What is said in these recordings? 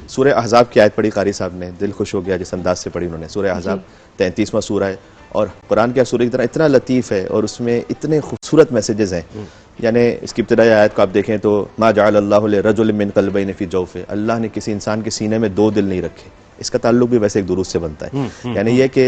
सूरह अहज़ाब की आयत पढ़ी कारी साहब ने, दिल खुश हो गया जिस अंदाज से पढ़ी उन्होंने। सूरह अहज़ाब 33वां सूरा है और कुरान के सूरह की तरह इतना लतीफ़ है और उसमें इतने खूबसूरत मैसेजेस हैं। यानी इसकी इब्तिदाई आयत को आप देखें तो मा जअलल्लाहु लिरजुलिन मिन क़ल्बैनि फ़ी जौफ़िही, अल्लाह ने किसी इंसान के सीने में दो दिल नहीं रखे। इसका ताल्लुक भी वैसे एक दुरूद से बनता है, यानी ये कि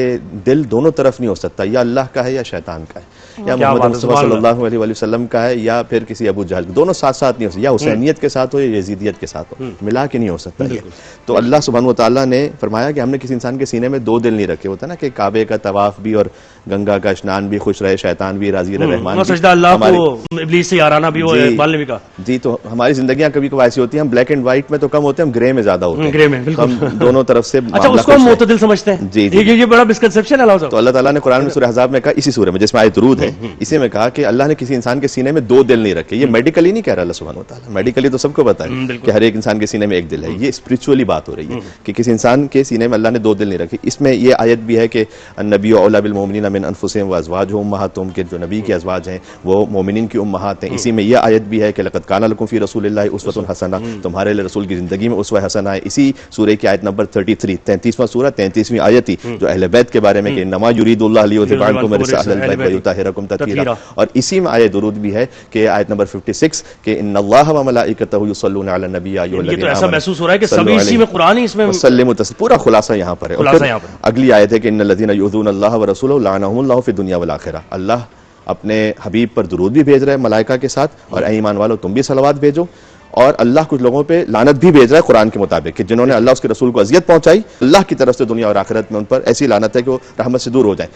दिल दोनों तरफ नहीं हो सकता, या अल्लाह का है या शैतान का है, या मोहम्मद मुस्तफ़ा सल्लल्लाहु अलैहि वसल्लम का है या फिर किसी अबू जहल, दोनों साथ साथ नहीं हो सकता, या हुसैनियत के साथ हो या यजीदियत के साथ हो, मिला के नहीं हो सकता ये। तो अल्लाह सुब्हानहू व तआला ने फरमाया कि हमने किसी इंसान के सीने में दो दिल नहीं रखे। होता है ना कि काबे का तवाफ भी और गंगा का स्नान भी खुश रहे, शैतान भी राजी रहे, रहमान सजदा अल्लाह को इब्लीस से याराना भी हो, इकबाल ने भी कहा। जी, तो हमारी जिंदगियां कभी कभी ऐसी होती हैं, हम ब्लैक एंड व्हाइट में तो कम होते हैं, हम ग्रे में ज्यादा होते हैं, ग्रे में बिल्कुल। हम दोनों तरफ से अच्छा, उसको हम मुतदिल समझते हैं। जी, ये बड़ा मिसकंसेप्शन है। तो अल्लाह ताला ने कुरान में सूरह अहज़ाब में कहा, इसी सूरह में जिसमें आयत दुरूद है, इसी में कहा कि अल्लाह ने किसी इंसान के सीने में दो दिल नहीं रखे। ये मेडिकली नहीं कह रहा अल्लाह सुब्हानहू व तआला, मेडिकली तो सबको पता है कि हर एक इंसान के सीने में एक दिल है। ये स्पिरिचुअली बात हो रही है कि किसी इंसान के सीने में अल्लाह ने दो दिल नहीं रखे। इसमें ये आयत भी है कि अन्नबिय्यु औला बिल मुमिनीना मिन अनफुसिहिम व अज़वाजुहुम उम्महातुहुम, के जो नबी के अज़वाज हैं वो मोमिनीन की उम्महात हैं। इसी में यह आयत भी है कि लक़द काना लकुम फ़ी रसूलिल्लाहि उस्वतुन हसना, तुम्हारे लिए रसूल की जिंदगी में उसवा हसना है। इसी सूरह की आयत नंबर 33, 33वां सूरा 33वीं आयत ही जो अहले बैत के बारे में कि नमा युरीदुल्लाहु लियुज़हिबा अन्कुम रिज्सा अहलिल बैत व युतहिरकुम तत्हीरा, और इसी में आयत दुरूद भी है कि आयत नंबर 56 कि इन्नल्लाह व मलाइकतहु युसल्लूना अलन नबी या अय्युहल्लज़ीना आमनू, ऐसा महसूस हो रहा है कि सभी इसी में कुरान ही इसमें वसल्लिमु तस्लीमा, पूरा खुलासा यहाँ पर है। अगली आयत है कि इन्नल्लज़ीना युज़ूनल्लाह व रसूलहु लअनहुमुल्लाहु फ़िद दुनिया वल आखिरह, अल्लाह अपने हबीब पर दुरूद भी भेज रहा है मलाइका के साथ, और ऐ ईमान वालों तुम भी सलावत भेजो, और अल्लाह कुछ लोगों पे लानत भी भेज रहा है कुरान के मुताबिक कि जिन्होंने अल्लाह उसके रसूल को अजियत पहुंचाई, अल्लाह की तरफ से दुनिया और आखिरत में उन पर ऐसी लानत है कि वो रहमत से दूर हो जाए।